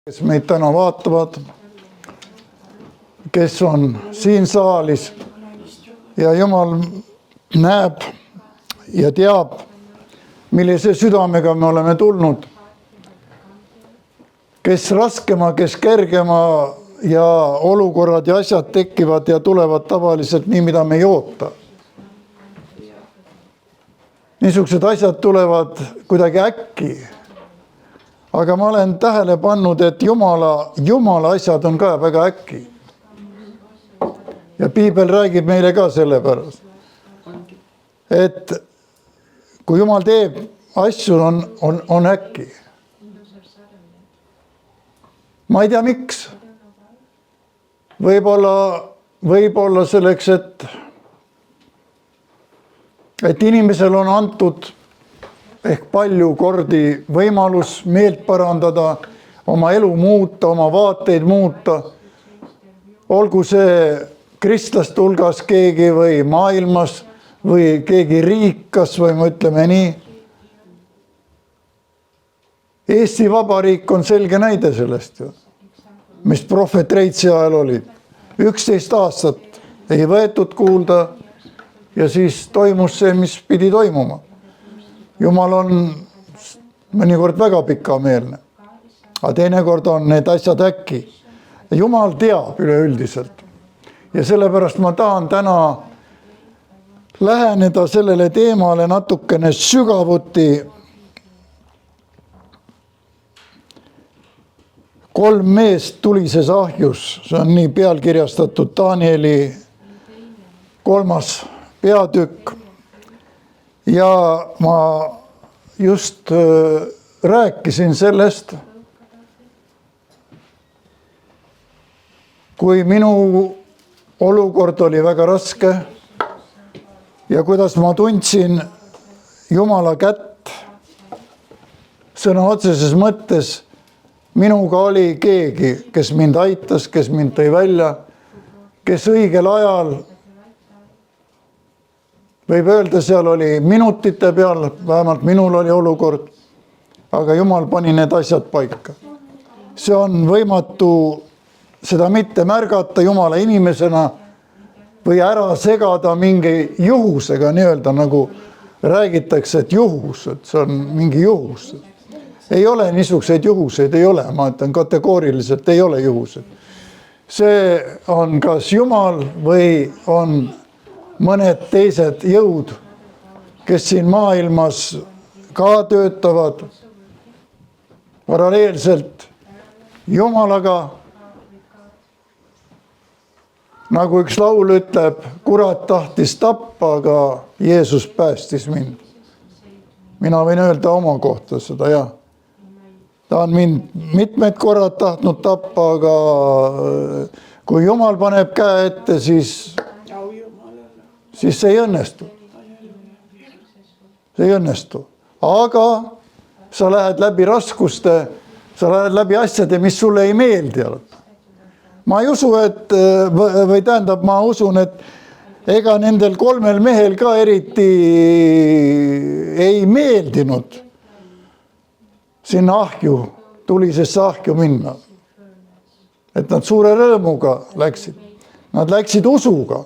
Kes meid täna vaatavad, kes on siin saalis ja Jumal näeb ja teab, millise südamega me oleme tulnud. Kes raskema, kes kergema ja olukorrad ja asjad tekivad ja tulevad tavaliselt nii, mida me ei oota. Niisugused asjad tulevad kuidagi äkki. Aga ma olen tähele pannud, et Jumala asjad on ka väga äkki. Ja Piibel räägib meile ka selle pärast. Et kui Jumal teeb asju, on äkki. Ma ei tea, miks. Võib-olla selleks, et inimesel on antud ehk palju kordi võimalus meelt parandada, oma elu muuta, oma vaateid muuta. Olgu see kristlaste hulgas keegi või maailmas või keegi riikas või me ütleme nii. Eesti Vabariik on selge näide sellest ju, mis prohvet Reitsi ajal oli. 11 aastat ei võetud kuulda ja siis toimus see, mis pidi toimuma. Jumal on mõnikord väga pikameelne, aga teinekord on need asjad äkki. Jumal teab üleüldiselt. Ja sellepärast ma tahan täna läheneda sellele teemale natukene sügavuti. 3 meest tulises ahjus, see on nii pealkirjastatud Danieli 3. peatükk. Ja ma just rääkisin sellest, kui minu olukord oli väga raske ja kuidas ma tundsin Jumala kätt sõna otseses mõttes. Minuga oli keegi, kes mind aitas, kes mind tõi välja, kes õigel ajal, võib öelda, seal oli minutite peal, vähemalt minul oli olukord, aga Jumal pani need asjad paika. See on võimatu seda mitte märgata Jumala inimesena või ära segada mingi juhusega, nii-öelda nagu räägitakse, et juhus, et see on mingi juhus. Ei ole niisuguseid juhuseid, ei ole, ma ütlen kategooriliselt, ei ole juhused. See on kas Jumal või on mõned teised jõud, kes siin maailmas ka töötavad paralleelselt Jumalaga. Nagu üks laul ütleb, kurat tahtis tappa, aga Jeesus päästis mind. Mina võin öelda oma kohta seda, jah. Ta on mind mitmed korrad tahtnud tappa, aga kui Jumal paneb käe ette, siis see ei õnnestu. See ei õnnestu. Aga sa lähed läbi raskuste, sa lähed läbi asjade, mis sulle ei meeldi. Ma ei usu, ma usun, et ega nendel 3 mehel ka eriti ei meeldinud sinna ahju, tulisesse ahju minna. Et nad suure rõõmuga läksid. Nad läksid usuga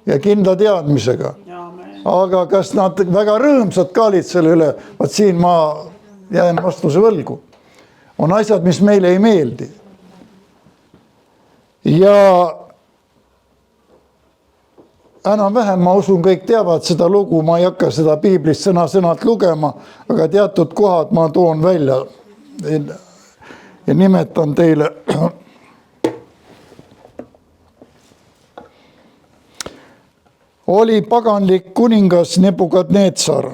ja kindla teadmisega. Aga kas nad väga rõõmsad ka olid selle üle? Vaat siin ma jään vastuse võlgu. On asjad, mis meile ei meeldi. Ja enam-vähem ma usun, kõik teavad seda lugu, ma ei hakka seda Piiblist sõna-sõnalt lugema, aga teatud kohad ma toon välja ja nimetan teile. Oli paganlik kuningas Nebukadnetsar.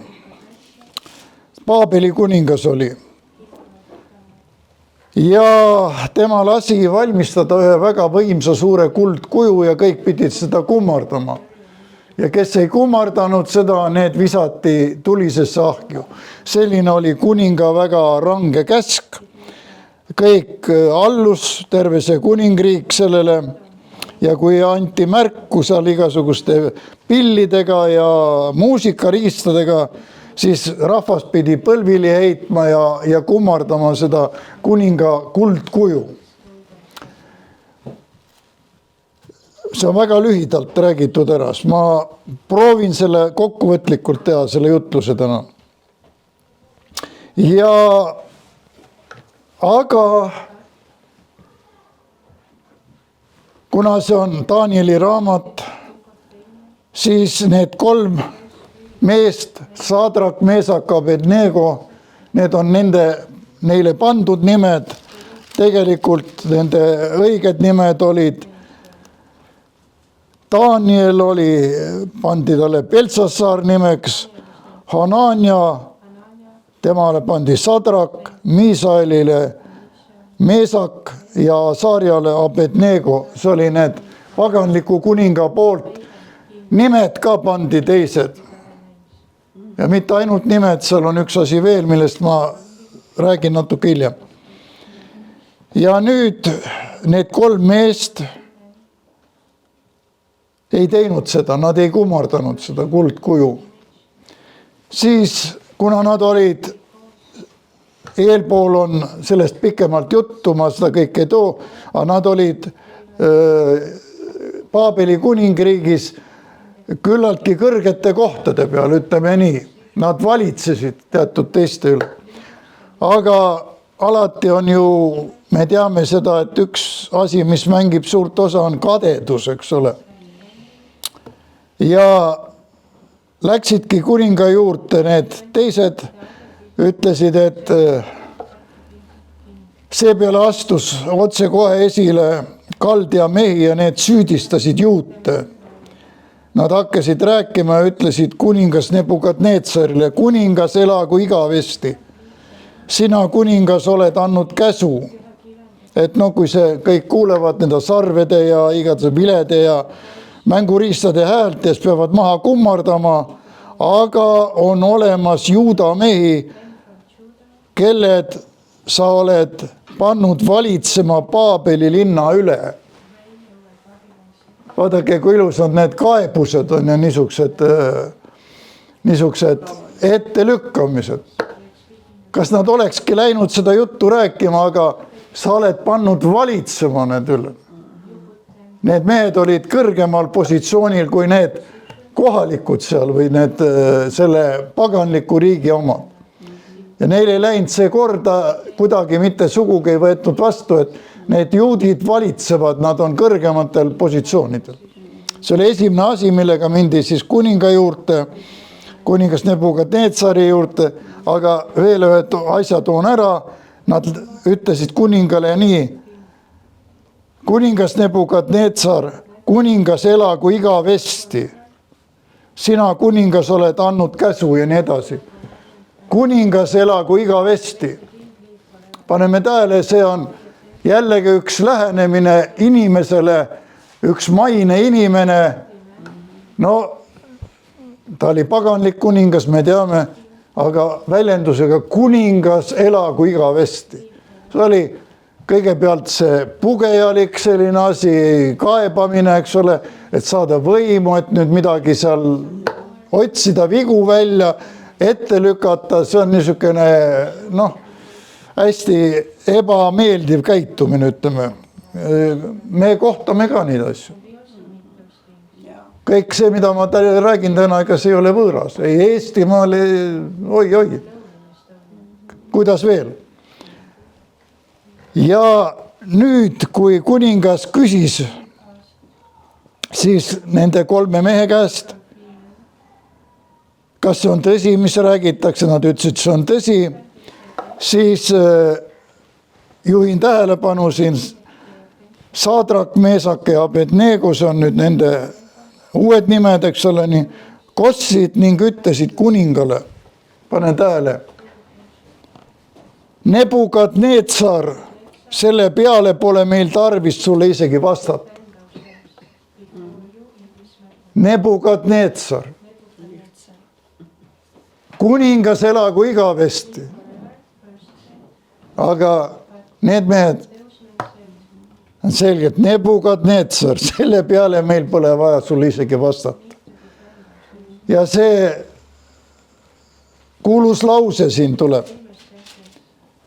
Paabeli kuningas oli. Ja tema lasi valmistada ühe väga võimsa suure kuldkuju ja kõik pidid seda kummardama. Ja kes ei kummardanud seda, need visati tulisesse ahju. Selline oli kuninga väga range käsk. Kõik allus, terve see kuningriik sellele. Ja kui anti märku seal igasuguste pillidega ja muusikariistadega, siis rahvas pidi põlvili heitma ja kummardama seda kuninga kuldkuju. See on väga lühidalt räägitud ära. Ma proovin selle kokkuvõtlikult teha, selle jutluse täna. Aga kuna see on Danieli raamat, siis need 3 meest, Sadrak, Meesak, Abednego, need on neile pandud nimed. Tegelikult nende õiged nimed olid Daniel pandi talle Beltsassar nimeks, Hanania, temale pandi Sadrak, Miisaelile Meesak ja Saarjale Abednego. See oli need paganliku kuninga poolt. Nimed ka pandi teised. Ja mitte ainult nimed, seal on üks asi veel, millest ma räägin natuke hiljem. Ja nüüd need 3 meest ei teinud seda, nad ei kummardanud seda kuldkuju. Siis, kuna nad olid, eelpool on sellest pikemalt juttu, ma seda kõik ei too, aga nad olid Paabeli kuningriigis küllaltki kõrgete kohtade peal, ütleme nii. Nad valitsesid teatud teiste üle. Aga alati on ju, me teame seda, et üks asi, mis mängib suurt osa, on kadedus, eks ole. Ja läksidki kuninga juurde, need teised ütlesid, et seepeale astus otse kohe esile Kaldja mehi ja need süüdistasid juute. Nad hakkasid rääkima ja ütlesid kuningas Nebukadneetsarile, kuningas elagu igavesti. Sina kuningas oled andnud käsu, et kui see kõik kuulevad nende sarvede ja igatse vilede ja mänguriistade häält, kes peavad maha kummardama, aga on olemas juuda mehi, kelled sa oled pannud valitsema Paabeli linna üle. Vaadake, kui ilusad need kaebused on ja niisugused ettelükkamised. Kas nad olekski läinud seda juttu rääkima, aga sa oled pannud valitsema need üle. Need mehed olid kõrgemal positsioonil kui need kohalikud seal või need selle paganliku riigi omad. Ja neil ei läinud see korda kuidagi mitte sugugi ei võetud vastu, et need juudid valitsevad, nad on kõrgematel positsioonidel. See oli esimene asi, millega mindi siis kuninga juurde, kuningas Nebukadneetsari juurde, aga veel ühed asja toon ära, nad ütlesid kuningale nii, kuningas Nebukadneetsar, kuningas elagu igavesti, sina kuningas oled andnud käsu ja nii edasi. Kuningas elagu igavesti. Paneme tähele, see on jällegi üks lähenemine inimesele, üks maine inimene. No, ta oli paganlik kuningas, me teame, aga väljendusega kuningas elagu igavesti. See oli kõigepealt see pugejalik selline asi, kaebamine, eks ole, et saada võimu, et nüüd midagi seal otsida vigu välja, ette lükata, see on niisugune, hästi ebameeldiv käitumine, ütleme. Me kohtame ka neid asju. Kõik see, mida ma räägin täna, ega see ei ole võõras. Ei Eestimaal, oi. Kuidas veel? Ja nüüd, kui kuningas küsis, siis nende 3 mehe käest, kas see on tõsi, mis räägitakse, nad ütlesid, see on tõsi, siis juhin tähelepanu siin Sadrak, Meesak ja Abednego, see on nüüd nende uued nimed, eks ole, nii, kostsid ning ütlesid kuningale, pane tähele, Nebukadneetsar, selle peale pole meil tarvis sulle isegi vastata. Nebukadneetsar. Kuningas elagu igavesti. Aga need mehed on selgelt Nebukadneetsar, selle peale meil pole vaja sulle isegi vastata. Ja see kuulus lause siin tuleb.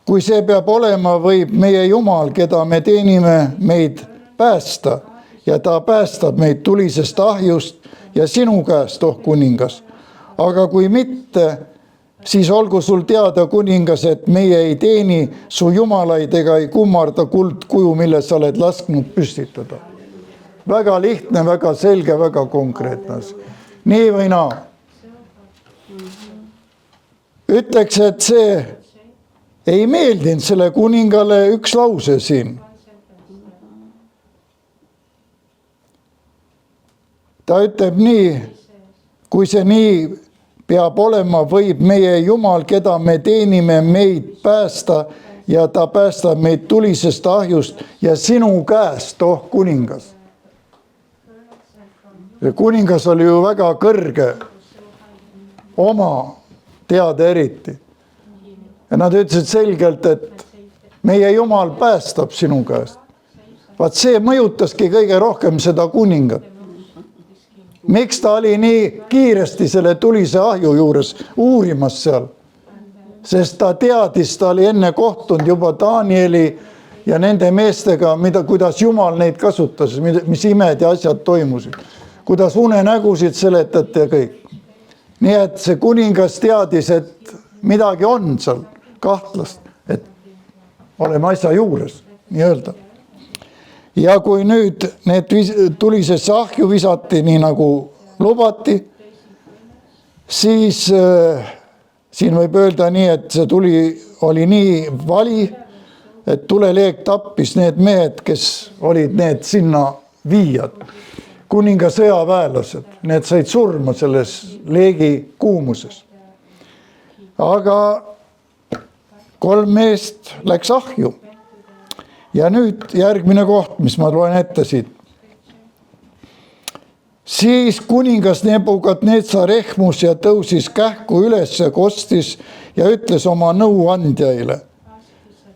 Kui see peab olema, võib meie Jumal, keda me teenime, meid päästa ja ta päästab meid tulisest ahjust ja sinu käest, oh kuningas. Aga kui mitte, siis olgu sul teada, kuningas, et meie ei teeni su jumalaid ega ei kummarda kuldkuju, mille sa oled lasknud püstitada. Väga lihtne, väga selge, väga konkreetne. Nii või naa. Ütleks, et see ei meeldinud selle kuningale üks lause siin. Ta ütleb nii, kui see nii peab olema, võib meie Jumal, keda me teenime, meid päästa ja ta päästab meid tulisest ahjust ja sinu käest, oh kuningas. Ja kuningas oli ju väga kõrge, oma teada eriti. Ja nad ütlesid selgelt, et meie Jumal päästab sinu käest. Vaat see mõjutaski kõige rohkem seda kuningat. Miks ta oli nii kiiresti selle tulise ahju juures uurimas seal? Sest ta teadis, ta oli enne kohtunud juba Danieli ja nende meestega, kuidas Jumal neid kasutas, mis imed ja asjad toimusid. Kuidas unenägusid seletati ja kõik. Nii et see kuningas teadis, et midagi on seal kahtlast, et oleme asja juures, nii öelda. Ja kui nüüd need tulisesse ahju visati, nii nagu lubati, siis siin võib öelda nii, et see tuli oli nii vali, et tuleleek tappis need mehed, kes olid need sinna viijad. Kuninga sõjaväelased, need said surma selles leegi kuumuses. Aga 3 meest läks ahju. Ja nüüd järgmine koht, mis ma loen ette siit. Siis kuningas Nebukadnetsar ehmus ja tõusis kähku üles ja kostis ja ütles oma nõuandjaile,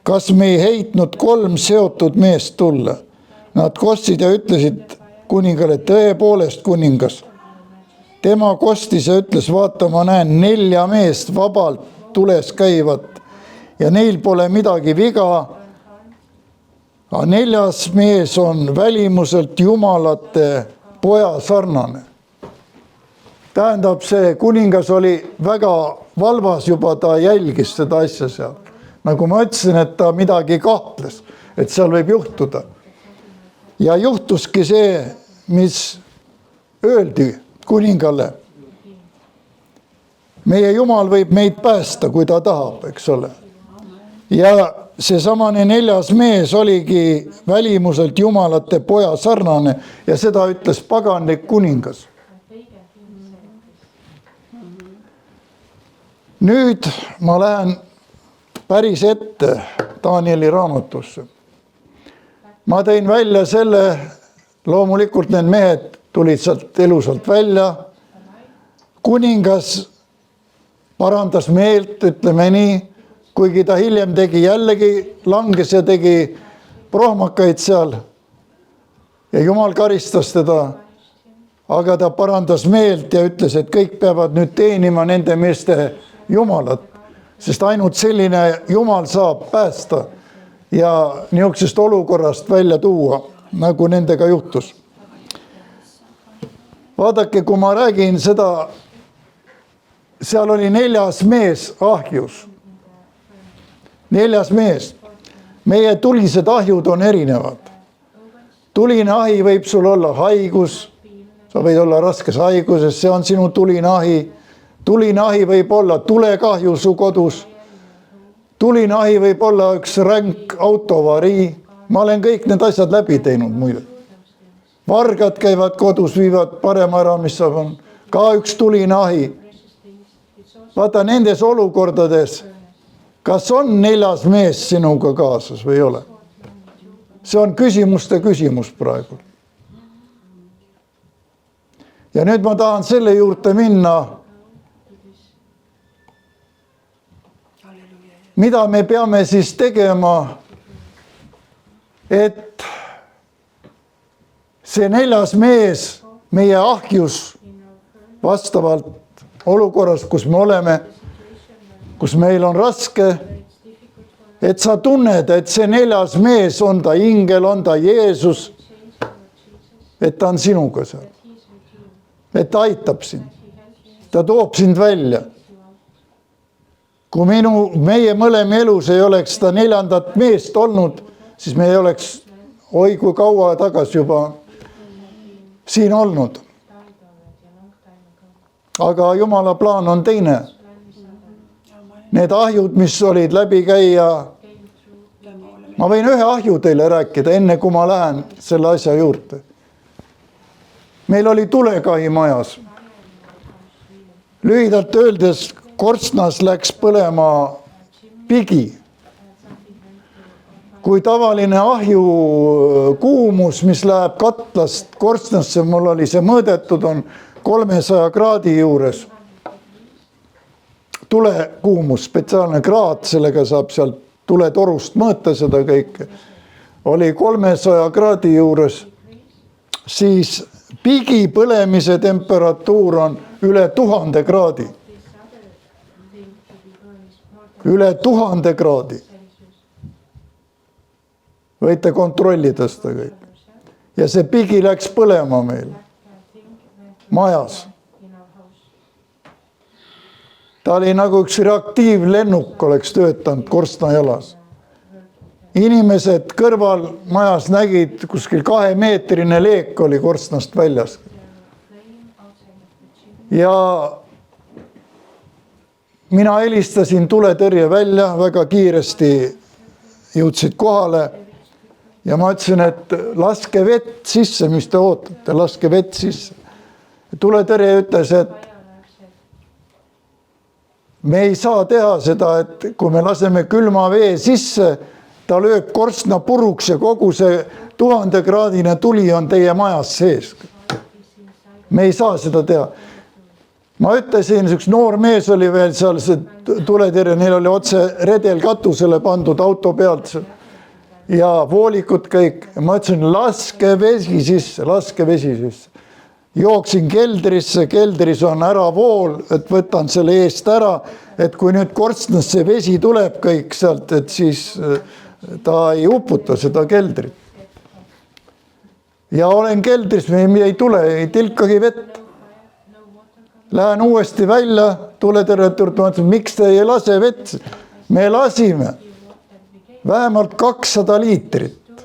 kas me ei heitnud 3 seotud meest tulla. Nad kostsid ja ütlesid kuningale, tõepoolest kuningas. Tema kostis ja ütles, vaata, ma näen 4 meest vabalt tules käivat ja neil pole midagi viga. Aga 4. mees on välimuselt jumalate poja sarnane. Tähendab, see kuningas oli väga valvas juba, ta jälgis seda asja seal. Nagu ma ütlesin, et ta midagi kahtles, et seal võib juhtuda. Ja juhtuski see, mis öeldi kuningale. Meie Jumal võib meid päästa, kui ta tahab, eks ole. Ja see samane 4. mees oligi välimuselt jumalate poja sarnane ja seda ütles paganlik kuningas. Nüüd ma lähen päris ette Danieli raamatusse. Ma tõin välja selle, loomulikult need mehed tulid sealt elusalt välja. Kuningas parandas meelt, ütleme nii, kuigi ta hiljem tegi jällegi langes ja tegi prohmakaid seal. Ja Jumal karistas teda, aga ta parandas meelt ja ütles, et kõik peavad nüüd teenima nende meeste Jumalat, sest ainult selline Jumal saab päästa ja niisugusest olukorrast välja tuua, nagu nendega juhtus. Vaadake, kui ma räägin seda, seal oli 4. mees ahjus. 4. mees. Meie tulised ahjud on erinevad. Tuline ahi võib sul olla haigus, sa võid olla raskes haiguses, see on sinu tuline ahi. Tuline ahi võib olla tulekahju su kodus. Tuline ahi võib olla üks ränk autovarii. Ma olen kõik need asjad läbi teinud muide. Vargad käivad kodus, viivad parema ära, mis saab on. Ka üks tuline ahi. Vaata nendes olukordades, kas on 4. mees sinuga kaasas või ei ole? See on küsimuste küsimus praegu. Ja nüüd ma tahan selle juurde minna, mida me peame siis tegema, et see 4. mees meie ahjus vastavalt olukorras, kus me oleme, kus meil on raske, et sa tunned, et see 4. mees, on ta ingel, on ta Jeesus, et ta on sinuga seal. Et ta aitab sind. Ta toob sind välja. Kui meie mõlema elus ei oleks seda 4. meest olnud, siis me ei oleks oi kui kaua tagasi juba siin olnud. Aga Jumala plaan on teine. Need ahjud, mis olid läbi käia, ma võin ühe ahju teile rääkida, enne kui ma lähen selle asja juurde. Meil oli tulekahi majas. Lühidalt öeldes korstnas läks põlema pigi. Kui tavaline ahju kuumus, mis läheb katlast korstnasse, mul oli see mõõdetud, on 300 kraadi juures. Tulekuumus, spetsiaalne kraad, sellega saab sealt tuletorust mõõta seda kõike. Oli 300 kraadi juures, siis pigi põlemise temperatuur on üle 1000 kraadi. Üle 1000 kraadi. Võite kontrollida seda kõik. Ja see pigi läks põlema meil majas. Ta oli nagu üks reaktiivlennuk oleks töötanud korstna jalas. Inimesed kõrval majas nägid, kuskil 2-meetrine leek oli korstnast väljas. Ja mina helistasin tuletõrje välja, väga kiiresti jõudsid kohale ja ma ütlesin, et laske vett sisse, mis te ootate, laske vett sisse. Tuletõrje ütles, et me ei saa teha seda, et kui me laseme külma vee sisse, ta lööb korstna puruks ja kogu see 1000-kraadine tuli on teie majas sees. Me ei saa seda teha. Ma ütlesin, üks noor mees oli veel seal, see tuletõrje, neil oli otse redel katusele pandud auto pealt ja voolikud kõik. Ma ütlesin, laske vesi sisse, laske vesi sisse. Jooksin keldrisse, keldris on äravool, et võtan selle eest ära, et kui nüüd korstnas see vesi tuleb kõik sealt, et siis ta ei uputa seda keldrit. Ja olen keldris, me ei tule, ei tilkagi vett. Lähen uuesti välja, tuletõrjeturd, ma ütlen, miks te ei lase vett? Me lasime vähemalt 200 liitrit.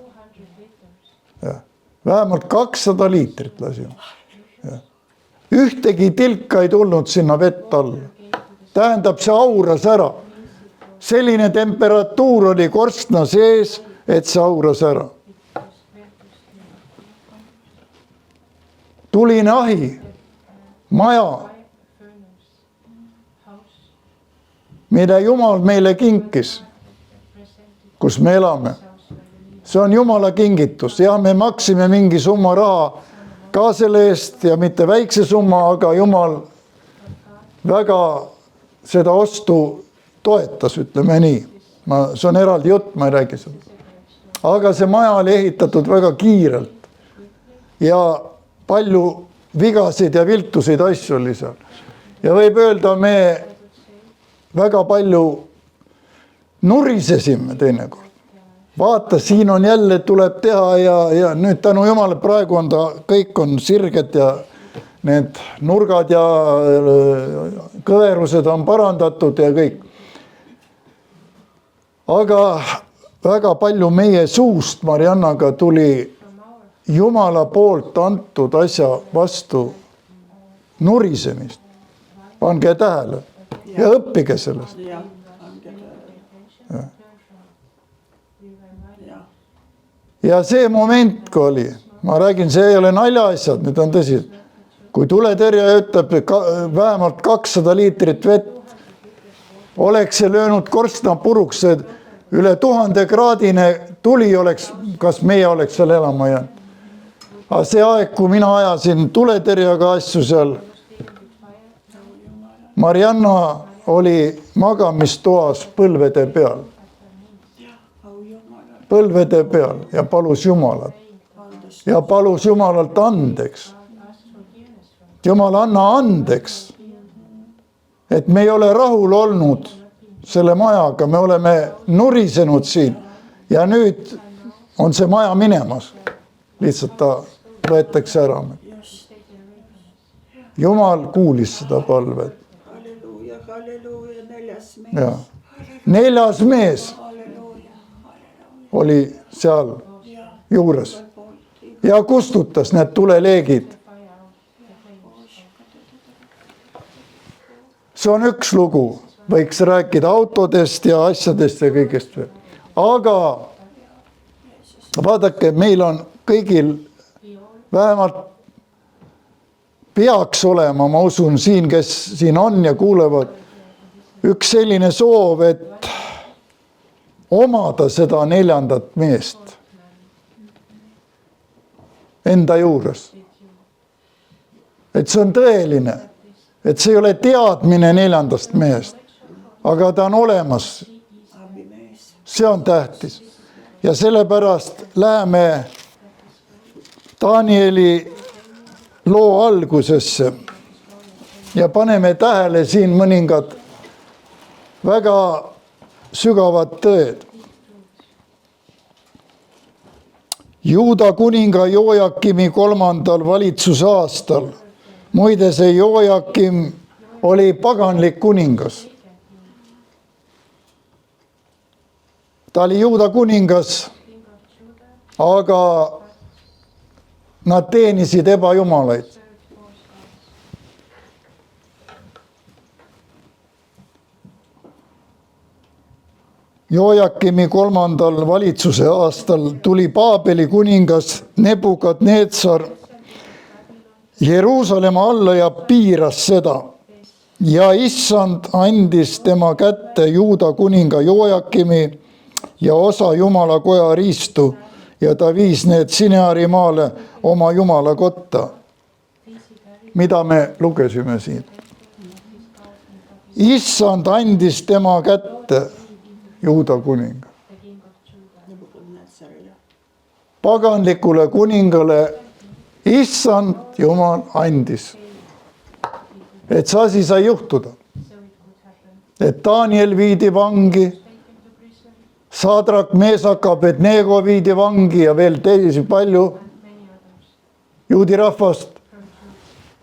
Vähemalt 200 liitrit lasime. Ühtegi tilka ei tulnud sinna vett alla. Tähendab, see auras ära. Selline temperatuur oli korstna sees, et see auras ära. Tuline ahi, maja, mille Jumal meile kinkis, kus me elame. See on Jumala kingitus. Ja me maksime mingi summa raha ka selle eest ja mitte väikse summa, aga Jumal väga seda ostu toetas, ütleme nii. See on eraldi jutt, ma ei räägi seda. Aga see maja oli ehitatud väga kiirelt ja palju vigasid ja viltusid asju oli seal. Ja võib öelda, me väga palju nurisesime teinekord. Vaata, siin on jälle tuleb teha ja nüüd tänu Jumala praegu on ta, kõik on sirged ja need nurgad ja kõverused on parandatud ja kõik. Aga väga palju meie suust Mariannaga tuli Jumala poolt antud asja vastu nurisemist. Pange tähele ja õppige sellest. Ja see moment, kui oli, ma räägin, see ei ole naljaasjad, need on tõsid. Kui tuletõrje ütleb vähemalt 200 liitrit vett, oleks see löönud korstna puruks, üle 1000 kraadine tuli oleks, kas meie oleks seal elama jäänud. Aga see aeg, kui mina ajasin tuletõrjega asju seal, Marianna oli magamistoas põlvede peal. Põlvede peal ja palus Jumalat. Ja palus Jumalalt andeks. Jumal, anna andeks, et me ei ole rahul olnud selle majaga, me oleme nurisenud siin ja nüüd on see maja minemas. Lihtsalt ta võetakse ära. Jumal kuulis seda palvet. Halleluuja, halleluuja, Ja. 4. mees oli seal juures ja kustutas need tuleleegid. See on üks lugu, võiks rääkida autodest ja asjadest ja kõigest veel. Aga vaadake, meil on kõigil vähemalt peaks olema, ma usun siin, kes siin on ja kuulevad, üks selline soov, et omada seda 4. meest enda juures. Et see on tõeline, et see ei ole teadmine 4. mehest, aga ta on olemas. See on tähtis. Ja sellepärast läheme Danieli loo algusesse ja paneme tähele siin mõningad väga sügavad tõed. Juuda kuninga Joakimi 3. valitsuse aastal. Muide, see Joakim oli paganlik kuningas. Ta oli Juuda kuningas, aga nad teenisid ebajumalaid. Joakimi 3. valitsuse aastal tuli Paabeli kuningas Nebukadnetsar Jeruusalemma alla ja piiras seda. Ja issand andis tema kätte Juuda kuninga Joakimi ja osa Jumala koja riistu ja ta viis need Sineari maale oma Jumala kotta. Mida me lugesime siin? Issand andis tema kätte Juuda kuninga. Paganlikule kuningale issand Jumal andis. Et see asi sai juhtuda. Et Daniel viidi vangi, Sadrak, Meesak, Abednego viidi vangi ja veel teisi palju juudi rahvast.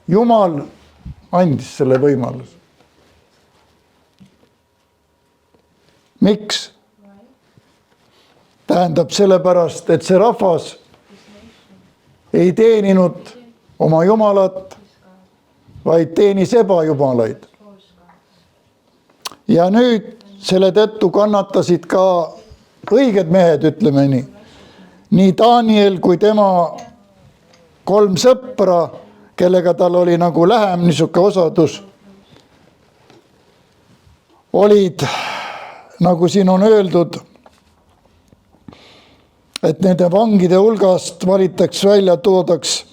Jumal andis selle võimaluse. Miks? Tähendab sellepärast, et see rahvas ei teeninud oma jumalat, vaid teenis ebajumalaid. Ja nüüd selle tõttu kannatasid ka õiged mehed, ütleme nii. Nii Daniel kui tema 3 sõpra, kellega tal oli nagu lähem niisuke osadus, olid, nagu siin on öeldud, et nende vangide hulgast valitaks välja, toodaks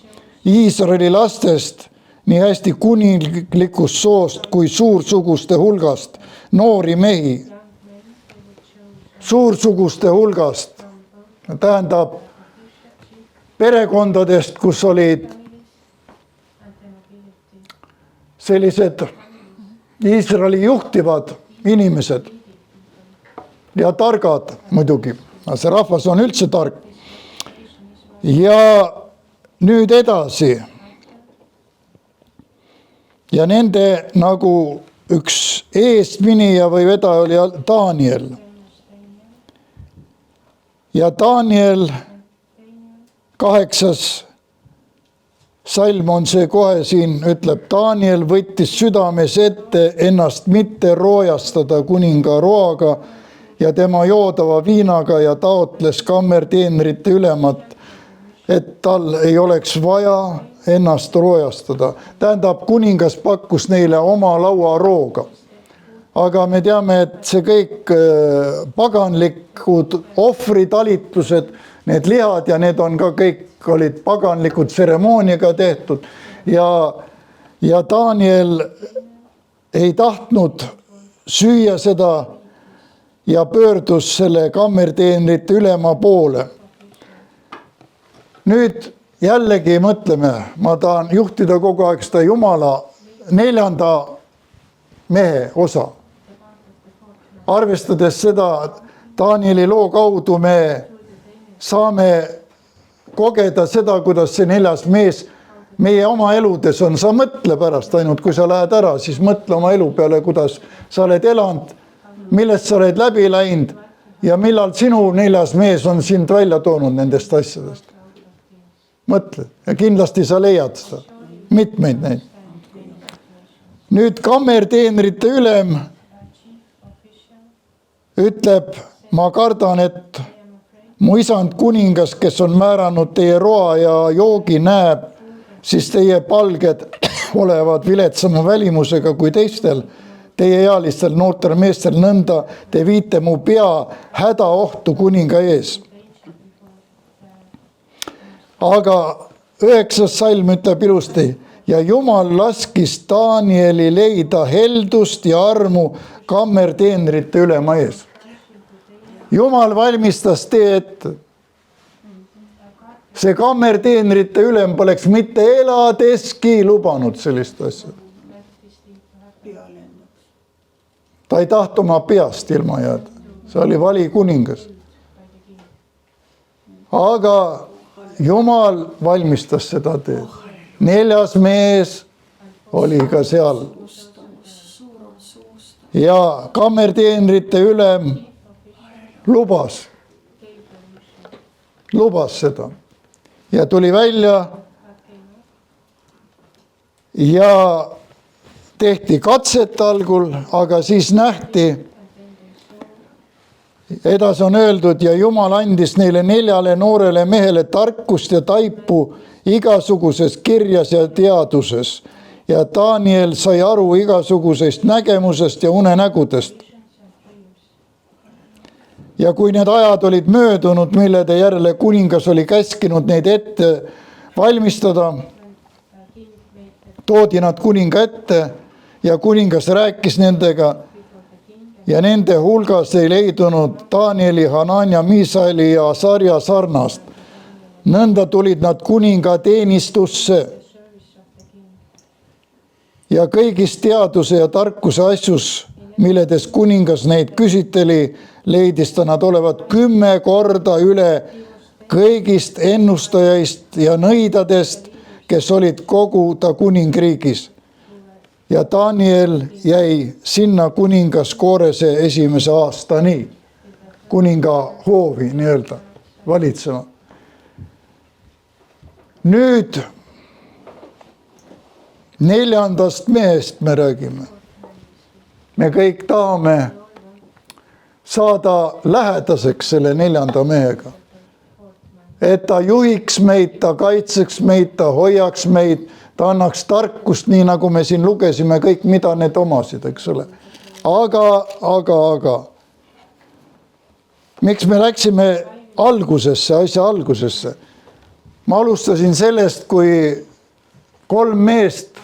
Iisraeli lastest nii hästi kuninglikust soost kui suursuguste hulgast noori mehi. Suursuguste hulgast, tähendab perekondadest, kus olid sellised Iisraeli juhtivad inimesed ja targad muidugi. See rahvas on üldse tark. Ja nüüd edasi. Ja nende nagu üks eestminija või vedaja oli Daniel. Ja Daniel 8. salm on see kohe siin, ütleb, Daniel võttis südames ette ennast mitte roojastada kuninga roaga ja tema joodava viinaga ja taotles kammerteenrite ülemat, et tal ei oleks vaja ennast roojastada. Tähendab, kuningas pakkus neile oma lauarooga. Aga me teame, et see kõik paganlikud ohvritalitlused, need lihad ja need on ka kõik olid paganlikud tseremooniaga tehtud. Ja Daniel ei tahtnud süüa seda ja pöördus selle kammerteenrite ülema poole. Nüüd jällegi mõtleme, ma tahan juhtida kogu aeg seda Jumala 4. mehe osa. arvestades seda Danieli loo kaudu me saame kogeda seda, kuidas see 4. mees meie oma eludes on. Sa mõtle pärast ainult, kui sa lähed ära, siis mõtle oma elu peale, kuidas sa oled elanud, millest sa oled läbi läinud ja millal sinu 4. mees on sind välja toonud nendest asjadest. Mõtle ja kindlasti sa leiad seda, mitmeid neid. Nüüd kammerteenrite ülem ütleb, ma kardan, et mu isand kuningas, kes on määranud teie roa ja joogi, näeb, siis teie palged olevad viletsama välimusega kui teistel, teie ealistel noortel meestel, nõnda te viite mu pea hädaohtu kuninga ees. Aga 9. salm ütleb ilusti, ja Jumal laskis Danieli leida heldust ja armu kammerteenrite ülema ees. Jumal valmistas tee ette. See kammerteenrite ülem poleks mitte eladeski lubanud sellist asja. Ta ei tahtu oma peast ilma jääda. See oli vali kuningas. Aga Jumal valmistas seda teed. 4. mees oli ka seal. Ja kammerteenrite ülem lubas seda. Ja tuli välja ja tehti katset algul, aga siis nähti, edasi on öeldud, ja Jumal andis neile 4 noorele mehele tarkust ja taipu igasuguses kirjas ja teaduses. Ja Daniel sai aru igasugusest nägemusest ja unenägudest. Ja kui need ajad olid möödunud, millede järele kuningas oli käskinud neid ette valmistada, toodi nad kuninga ette ja kuningas rääkis nendega ja nende hulgas ei leidunud Danieli, Hanania, Misaeli ja Asarja sarnast. Nõnda tulid nad kuninga teenistusse ja kõigis teaduse ja tarkuse asjus, milledes kuningas neid küsiteli, leidis ta nad olevat 10 korda üle kõigist ennustajaist ja nõidadest, kes olid kogu ta kuningriigis. Ja Daniel jäi sinna kuningas Koorese 1. aastani, kuninga hoovi nii-öelda valitsema. Nüüd 4. mehest me räägime. Me kõik tahame saada lähedaseks selle 4. mehega. Et ta juhiks meid, ta kaitseks meid, ta hoiaks meid, ta annaks tarkust, nii nagu me siin lugesime kõik, mida need omasid, eks ole. Aga. Miks me läksime asja algusesse? Ma alustasin sellest, kui 3 meest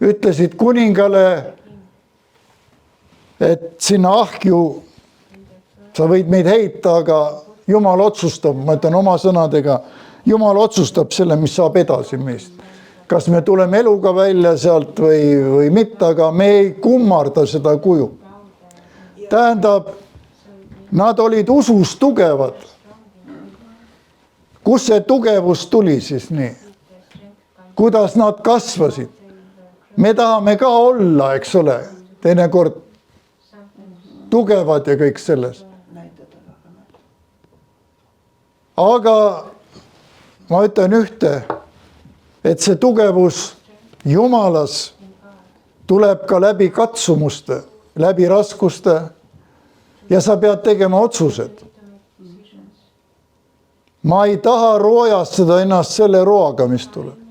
ütlesid kuningale, et sinna ahju sa võid meid heita, aga Jumal otsustab, ma ütlen oma sõnadega, Jumal otsustab selle, mis saab edasi meist. Kas me tuleme eluga välja sealt või mitte, aga me ei kummarda seda kuju. Tähendab, nad olid usus tugevad. Kus see tugevus tuli siis nii? Kuidas nad kasvasid? Me tahame ka olla, eks ole, teinekord tugevad ja kõik selles. Aga ma ütlen ühte, et see tugevus Jumalas tuleb ka läbi katsumuste, läbi raskuste ja sa pead tegema otsused. Ma ei taha roojastada ennast selle roaga, mis tuleb.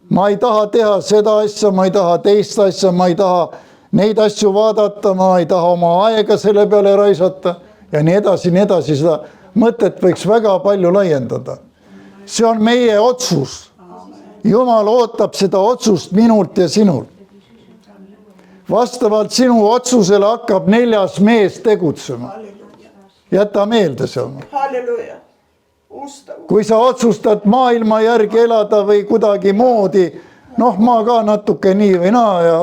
Ma ei taha teha seda asja, ma ei taha teist asja, ma ei taha neid asju vaadata, ma ei taha oma aega selle peale raisata ja nii edasi, seda mõtet võiks väga palju laiendada. See on meie otsus. Jumal ootab seda otsust minult ja sinult. Vastavalt sinu otsusele hakkab 4. mees tegutsema. Jäta meelde see on. Halleluja. Kui sa otsustad maailma järgi elada või kuidagi moodi, ma ka natuke nii või naa ja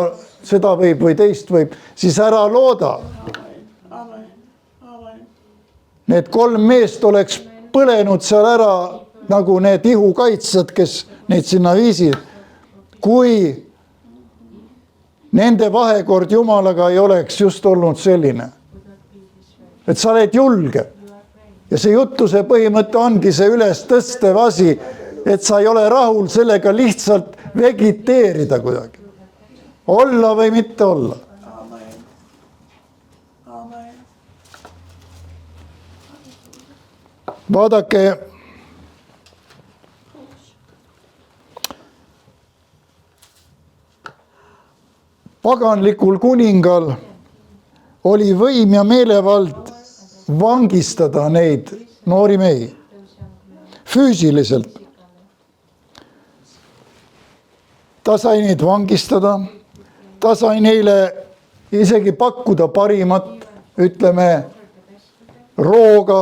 seda võib või teist võib, siis ära looda. Amen. Amen. Need 3 meest oleks põlenud seal ära nagu need ihukaitsjad, kes neid sinna viisid. Kui nende vahekord Jumalaga ei oleks just olnud selline, et sa oled julge. Ja see jutuse põhimõte ongi see üles tõstev asi, et sa ei ole rahul sellega lihtsalt vegiteerida kuidagi. Olla või mitte olla. Amen. Amen. Vaadake, paganlikul kuningal oli võim ja meelevald vangistada neid noori mehi füüsiliselt. Ta sai neid vangistada, ta sai neile isegi pakkuda parimat, ütleme, rooga,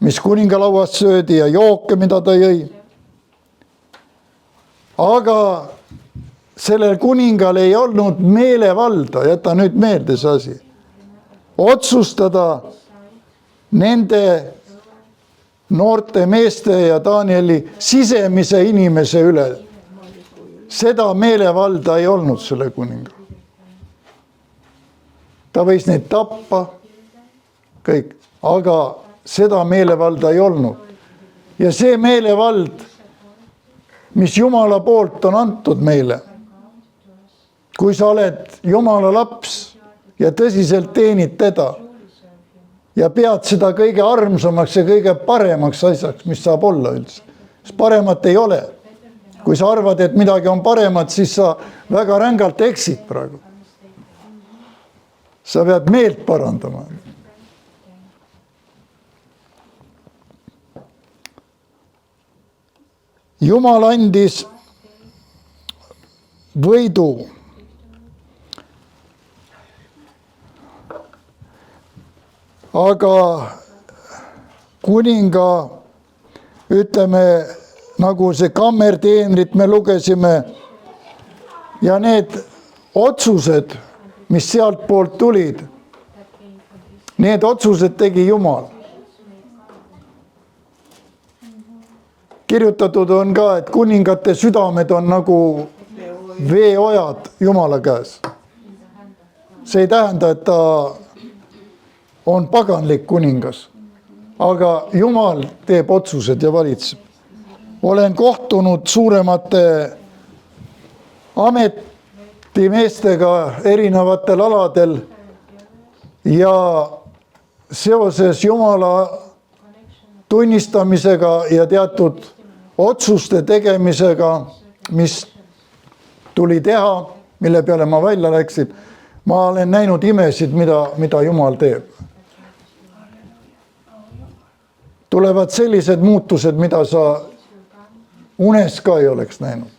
mis kuningalauast söödi ja jooke, mida ta jõi. Aga sellel kuningal ei olnud meelevalda, jäta nüüd meelde see asi, otsustada nende noorte meeste ja Danieli sisemise inimese üle. Seda meelevalda ei olnud selle kuningal. Ta võis neid tappa, kõik, aga seda meelevalda ei olnud. Ja see meelevald, mis Jumala poolt on antud meile, kui sa oled Jumala laps ja tõsiselt teenid teda ja pead seda kõige armsamaks ja kõige paremaks asjaks, mis saab olla üldse. Sest paremat ei ole. Kui sa arvad, et midagi on paremat, siis sa väga rängalt eksid praegu. Sa pead meelt parandama. Jumal andis võidu aga kuninga, ütleme, nagu see kammerteenrit me lugesime ja need otsused, mis sealt poolt tulid, need otsused tegi Jumal. Kirjutatud on ka, et kuningate südamed on nagu veeojad Jumala käes. See ei tähenda, et ta on paganlik kuningas, aga Jumal teeb otsused ja valitseb. Olen kohtunud suuremate ametimeestega erinevatel aladel ja seoses Jumala tunnistamisega ja teatud otsuste tegemisega, mis tuli teha, mille peale ma välja läksin, ma olen näinud imesid, mida Jumal teeb. Tulevad sellised muutused, mida sa unes ka ei oleks näinud.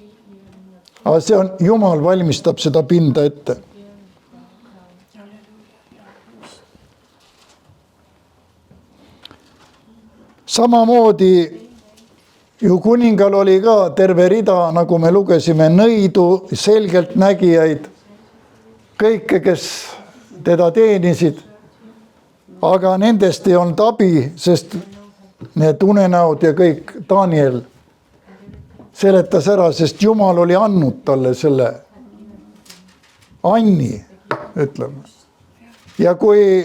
Aga see on, Jumal valmistab seda pinda ette. Samamoodi ju kuningal oli ka terve rida, nagu me lugesime, nõidu, selgelt nägijaid, kõike, kes teda teenisid, aga nendest ei olnud abi, sest need unenäod ja kõik Daniel seletas ära, sest Jumal oli andnud talle selle anni, ütleme. Ja kui,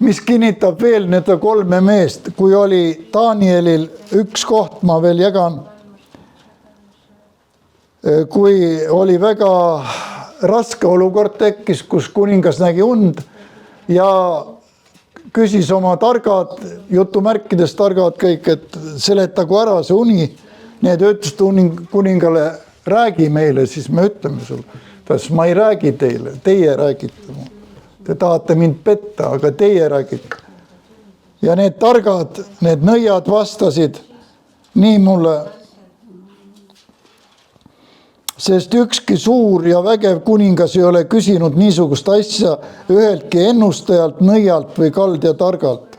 mis kinnitab veel need 3 meest, kui oli Danielil üks koht, ma veel jagan, kui oli väga raske olukord tekkis, kus kuningas nägi und ja küsis oma targad, jutumärkides targad kõik, et seletagu ära see uni. Need ütlesid kuningale, räägi meile, siis me ütleme sulle. Ma ei räägi teile, teie räägite. Te tahate mind petta, aga teie räägite. Ja need targad, need nõiad vastasid nii mulle, sest ükski suur ja vägev kuningas ei ole küsinud niisugust asja üheltki ennustajalt, nõialt või kaldja targalt.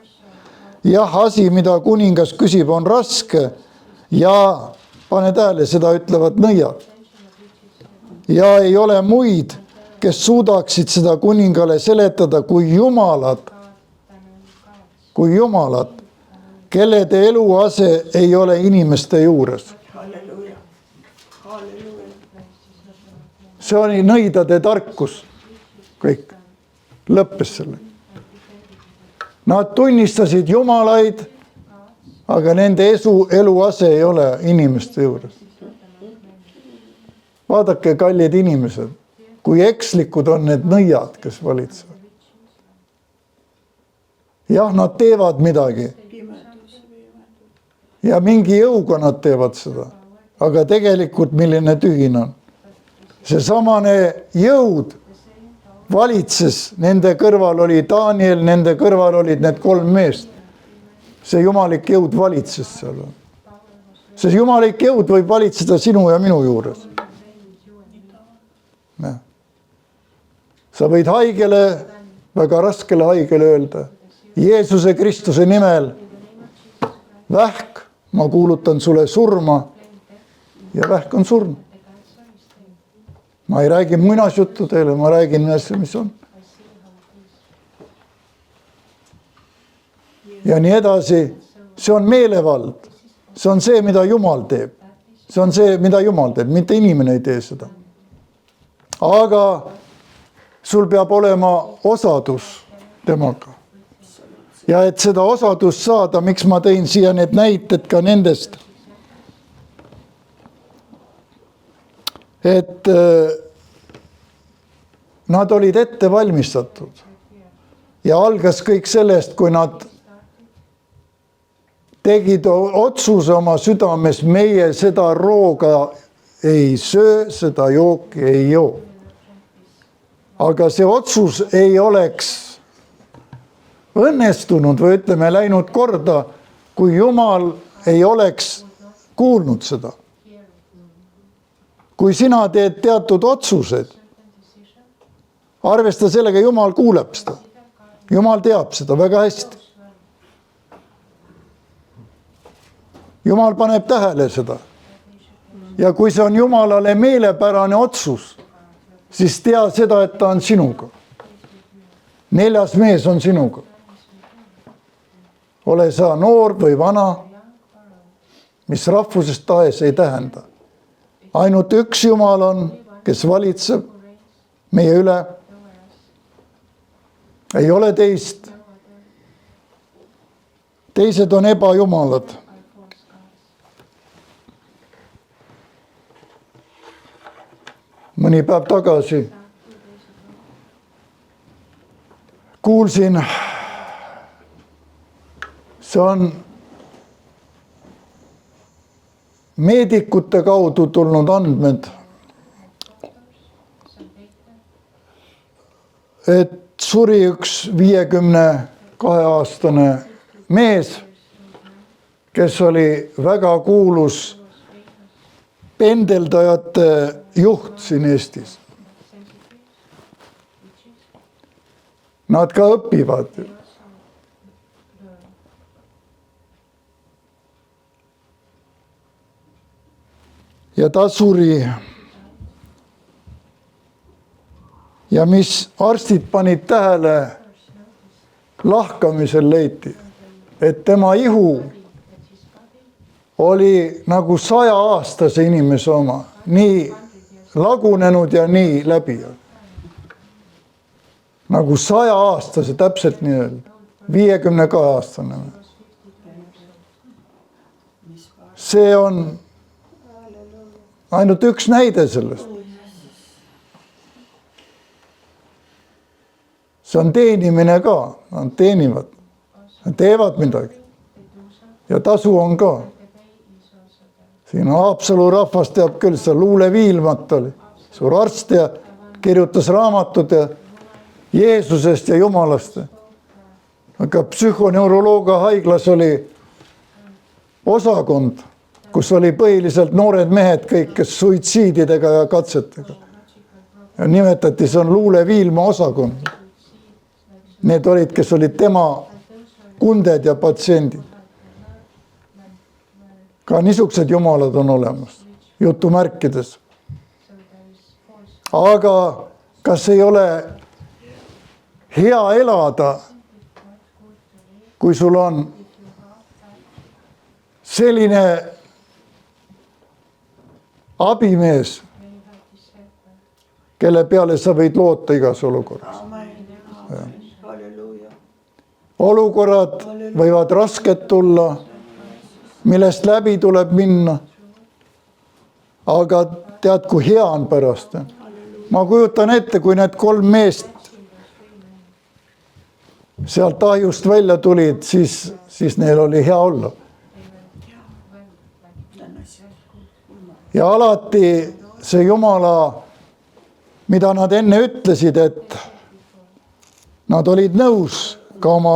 Jah, asi, mida kuningas küsib, on raske ja pane tähele, seda ütlevad nõiad. ja ei ole muid, kes suudaksid seda kuningale seletada kui jumalad, kellede eluase ei ole inimeste juures. Halleluuja. Halleluuja. See oli nõidade tarkus. Kõik. Lõppes selle. Nad tunnistasid jumalaid, aga nende eluase ei ole inimeste juures. Vaadake, kallid inimesed, kui ekslikud on need nõiad, kes valitsevad. Jah, nad teevad midagi. Ja mingi jõuga nad teevad seda. Aga tegelikult milline tühin on. See samane jõud valitses, nende kõrval oli Daniel, nende kõrval olid need 3 meest. See jumalik jõud valitses seal. See jumalik jõud võib valitseda sinu ja minu juures. Sa võid haigele, väga raskele haigele öelda, Jeesuse Kristuse nimel, vähk, ma kuulutan sulle surma ja vähk on surm. Ma ei räägi muinasjuttu teile, ma räägin asja, mis on. Ja nii edasi, see on meelevald. See on see, mida Jumal teeb. See on see, mida Jumal teeb, mitte inimene ei tee seda. Aga sul peab olema osadus temaga. Ja et seda osadust saada, miks ma tõin siia need näited ka nendest. Et nad olid ette valmistatud. Ja algas kõik sellest, kui nad tegid otsuse oma südames, meie seda rooga ei söö, seda jooki ei joo. Aga see otsus ei oleks õnnestunud või ütleme läinud korda, kui Jumal ei oleks kuulnud seda. Kui sina teed teatud otsused, arvesta sellega, Jumal kuuleb seda. Jumal teab seda väga hästi. Jumal paneb tähele seda. Ja kui see on Jumalale meelepärane otsus, siis tea seda, et ta on sinuga. 4. mees on sinuga. Ole sa noor või vana, mis rahvusest tahes ei tähenda. Ainult üks Jumal on, kes valitseb meie üle. Ei ole teist. Teised on ebajumalad. Mõni päev tagasi kuulsin, see on meedikute kaudu tulnud andmed, et suri üks 52-aastane mees, kes oli väga kuulus pendeldajate juht siin Eestis. Nad ka õpivad. Ja ta suri. Ja mis arstid panid tähele, lahkamisel leiti, et tema ihu oli nagu 100-aastase inimese oma, nii lagunenud ja nii läbi. Nagu 100-aastase, täpselt nii öelda, 52-aastane. See on ainult üks näide sellest. See on teenimine ka, nad teenivad, nad teevad midagi ja tasu on ka. Siin Haapsalu rahvas teab küll, see Luule Viilmat oli, suur arst ja kirjutas raamatud ja Jeesusest ja Jumalast. Aga psühhoneuroloogia haiglas oli osakond, kus oli põhiliselt noored mehed kõik, kes suitsiididega ja katsetega. Ja nimetati, see on Luule Viilma osakond. Need olid, kes olid tema kunded ja patsiendid. Ka niisugused jumalad on olemas, jutumärkides. aga kas ei ole hea elada, kui sul on selline abimees, kelle peale sa võid loota igas olukorras. Olukorrad võivad rasked tulla, millest läbi tuleb minna. Aga tead, kui hea on pärast. Ma kujutan ette, kui need 3 meest sealt ahjust välja tulid, siis neil oli hea olla. Ja alati see Jumala, mida nad enne ütlesid, et nad olid nõus ka oma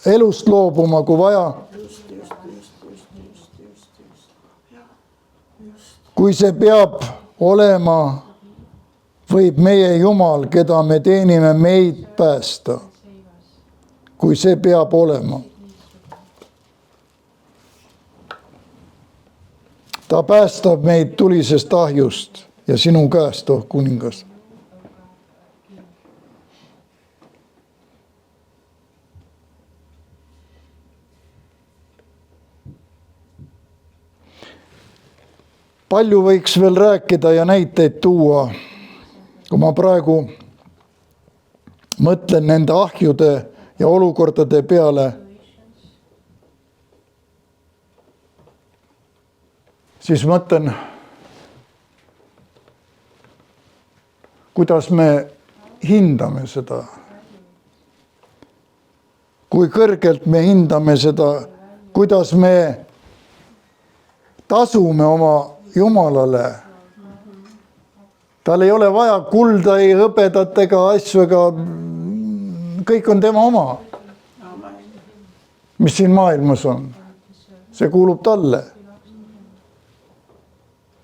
elust loobuma, kui vaja. Kui see peab olema, võib meie Jumal, keda me teenime, meid päästa. Kui see peab olema. Ta päästab meid tulisest ahjust ja sinu käest, oh kuningas. Palju võiks veel rääkida ja näiteid tuua, kui ma praegu mõtlen nende ahjude ja olukordade peale, siis mõtlen, kuidas me hindame seda. Kui kõrgelt me hindame seda, kuidas me tasume oma Jumalale. Tal ei ole vaja kulda, ei hõbedat ega asju, ega kõik on tema oma. Mis siin maailmas on? See kuulub talle.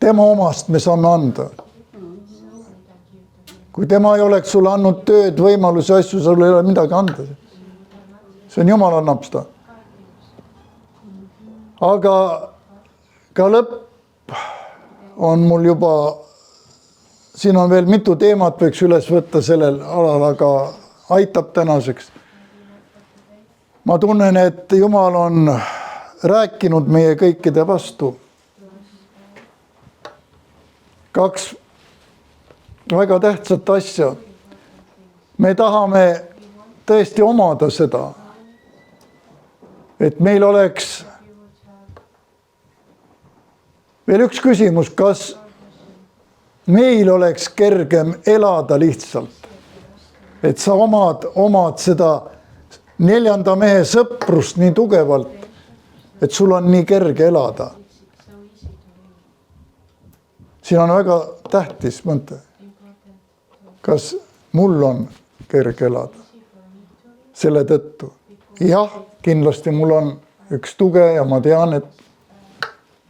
Tema omast me saame anda. Kui tema ei oleks sulle andnud tööd, võimalusi, asju, sul ei ole midagi anda. See on Jumal annab seda. Aga ka lõpp on mul juba, siin on veel mitu teemat, võiks üles võtta sellel alal, aga aitab tänaseks. Ma tunnen, et Jumal on rääkinud meie kõikide vastu. 2 väga tähtsat asja. Me tahame tõesti omada seda, et meil oleks veel üks küsimus, kas meil oleks kergem elada lihtsalt, et sa omad seda 4. mehe sõprust nii tugevalt, et sul on nii kerge elada. Siin on väga tähtis mõte. Kas mul on kerge elada? Selle tõttu. Jah, kindlasti mul on üks tuge ja ma tean, et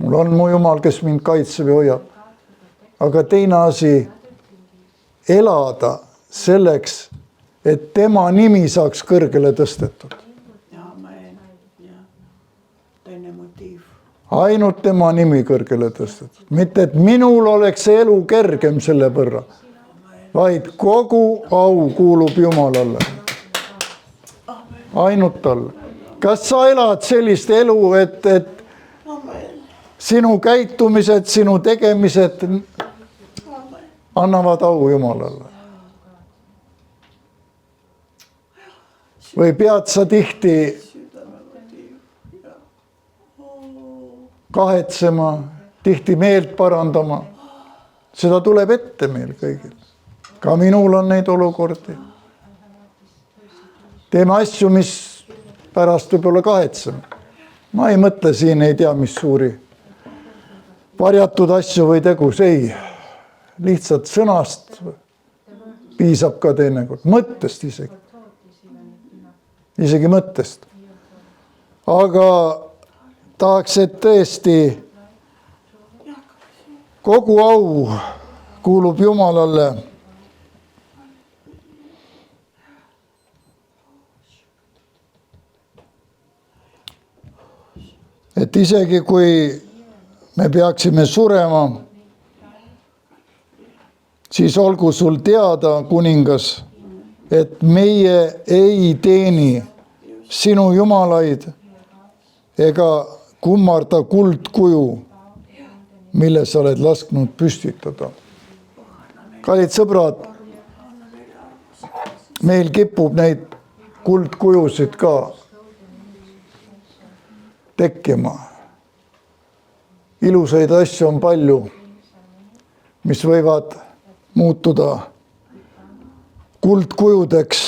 mul on mu Jumal, kes mind kaitseb ja hoiab. Aga teine asi, elada selleks, et tema nimi saaks kõrgele tõstetud. Ainult tema nimi kõrgele tõstetud. Mitte, et minul oleks see elu kergem selle võrra, vaid kogu au kuulub Jumalale. Ainult talle. Kas sa elad sellist elu, et sinu käitumised, sinu tegemised annavad au Jumalale? Või pead sa tihti kahetsema, tihti meelt parandama? Seda tuleb ette meil kõigil. Ka minul on neid olukordi. Teeme asju, mis pärast võib-olla kahetseme. Ma ei mõtle siin, ei tea, mis suuri varjatud asju või tegus, ei. Lihtsalt sõnast piisab ka teinekord, mõttest isegi. Isegi mõttest. Aga tahaks, et tõesti kogu au kuulub Jumalale. Et isegi kui me peaksime surema, siis olgu sul teada, kuningas, et meie ei teeni sinu jumalaid ega kummarda kuldkuju, mille sa oled lasknud püstitada. Kallid sõbrad, meil kipub neid kuldkujusid ka tekkima. Ilusaid asju on palju, mis võivad muutuda kuldkujudeks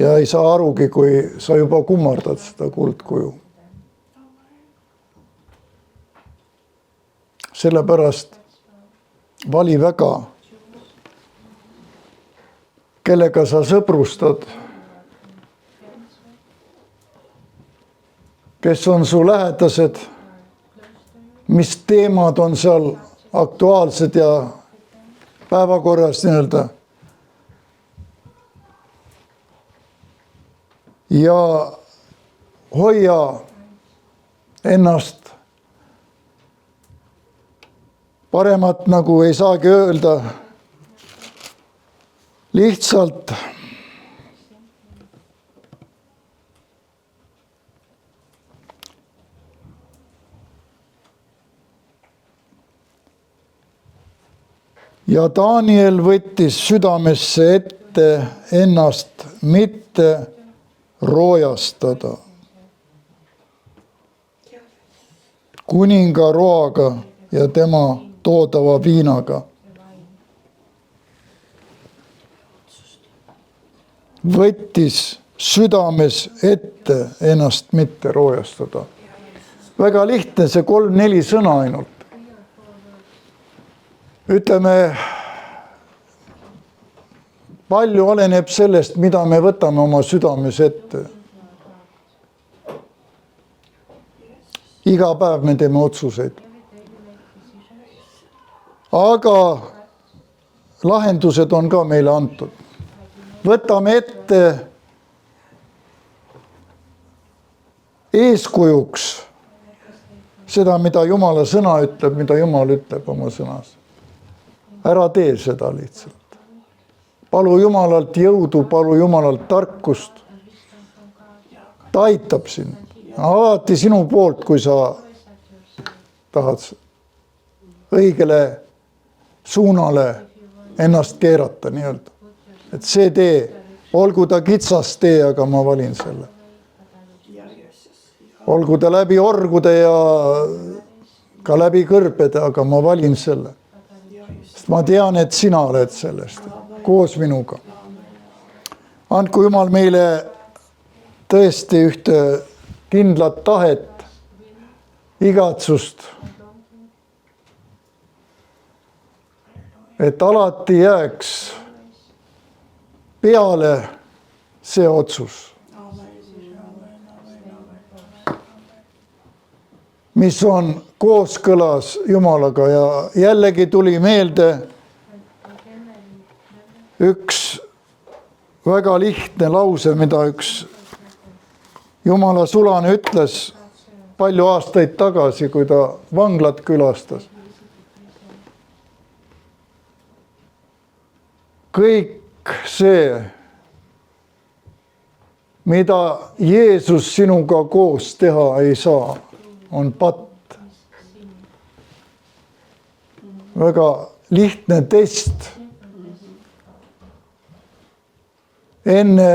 ja ei saa arugi, kui sa juba kummardad seda kuldkuju. Sellepärast vali väga, kellega sa sõbrustad, kes on su lähedased, mis teemad on seal aktuaalsed ja päevakorras nii-öelda. Ja hoia ennast paremat nagu ei saagi öelda, lihtsalt ja Daniel võttis südamesse ette ennast mitte roojastada kuninga roaga ja tema toodava viinaga. Võttis südames ette ennast mitte roojastada. Väga lihtne, see 3-4 sõna ainult. Ütleme, palju oleneb sellest, mida me võtame oma südames ette. Iga päev me teeme otsuseid. Aga lahendused on ka meile antud. Võtame ette eeskujuks seda, mida Jumala sõna ütleb, mida Jumal ütleb oma sõnas. Ära tee seda lihtsalt. Palu Jumalalt jõudu, palu Jumalalt tarkust. Ta aitab sind. Alati sinu poolt, kui sa tahad õigele suunale ennast keerata nii-öelda. Et see tee, olgu ta kitsas tee, aga ma valin selle. Olgu ta läbi orgude ja ka läbi kõrbede, aga ma valin selle. Sest ma tean, et sina oled sellest, koos minuga. Andku Jumal meile tõesti ühte kindlat tahet, igatsust, et alati jääks peale see otsus, mis on kooskõlas Jumalaga. Ja jällegi tuli meelde üks väga lihtne lause, mida üks Jumala sulane ütles palju aastaid tagasi, kui ta vanglat külastas. Kõik see, mida Jeesus sinuga koos teha ei saa, on patt. Väga lihtne test. Enne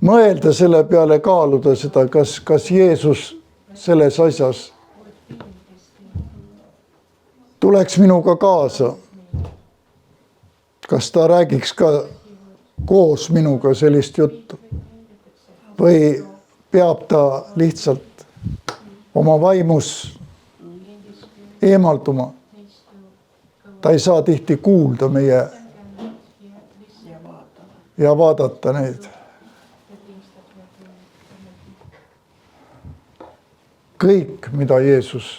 mõelda selle peale, kaaluda seda, kas Jeesus selles asjas tuleks minuga kaasa. Kas ta räägiks ka koos minuga sellist juttu või peab ta lihtsalt oma vaimus eemalduma. Ta ei saa tihti kuulda meie ja vaadata neid. Kõik, mida Jeesus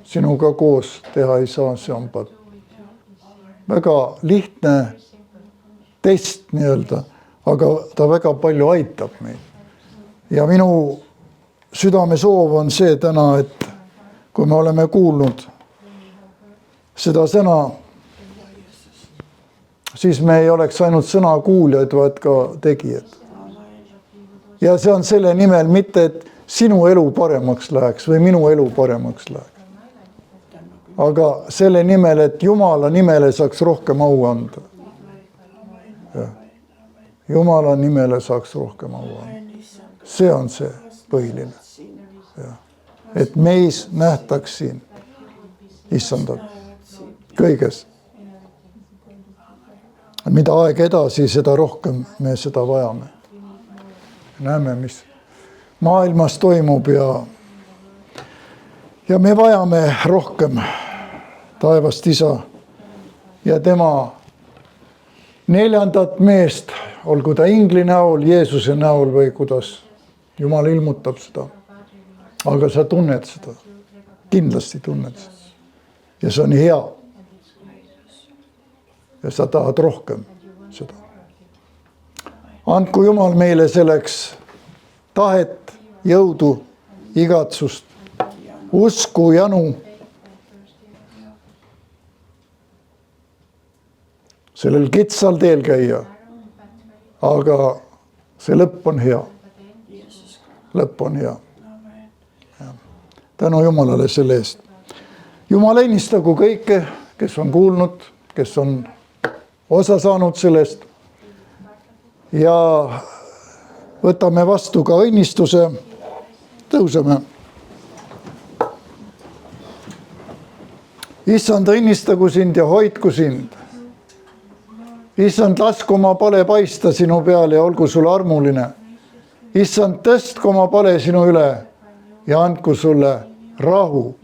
sinuga koos teha ei saa, see on patt. Väga lihtne test nii-öelda, aga ta väga palju aitab meid. Ja minu südamesoov on see täna, et kui me oleme kuulnud seda sõna, siis me ei oleks ainult sõnakuuljad, vaid ka tegijad. Ja see on selle nimel mitte, et sinu elu paremaks läheks või minu elu paremaks läheks. Aga selle nimel, et Jumala nimele saaks rohkem au anda. Jumala nimele saaks rohkem au anda. See on see põhiline. Et meis nähtaks siin issandat kõiges. Mida aeg edasi, seda rohkem me seda vajame. Näeme, mis maailmas toimub ja me vajame rohkem taevast isa ja tema neljandat meest, olgu ta ingli näol, Jeesuse näol või kuidas Jumal ilmutab seda. Aga sa tunned seda, kindlasti tunned seda. Ja see on hea. Ja sa tahad rohkem seda. Andku Jumal meile selleks tahet, jõudu, igatsust, usku, janu. Sellel kitsal teel käia. Aga see lõpp on hea. Lõpp on hea. Tänu Jumalale selle eest. Jumal õnnistagu kõike, kes on kuulnud, kes on osa saanud sellest. Ja võtame vastu ka õnnistuse. Tõuseme. Issand, õnnistagu sind ja hoidku sind. Issand, lasku oma pale paista sinu peale ja olgu sul armuline. Issand, tõstku oma pale sinu üle ja andku sulle rahu.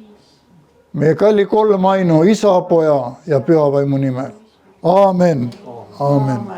Meie kalli kolmainu, isa, poja ja püha vaimu nimel. Aamen. Aamen.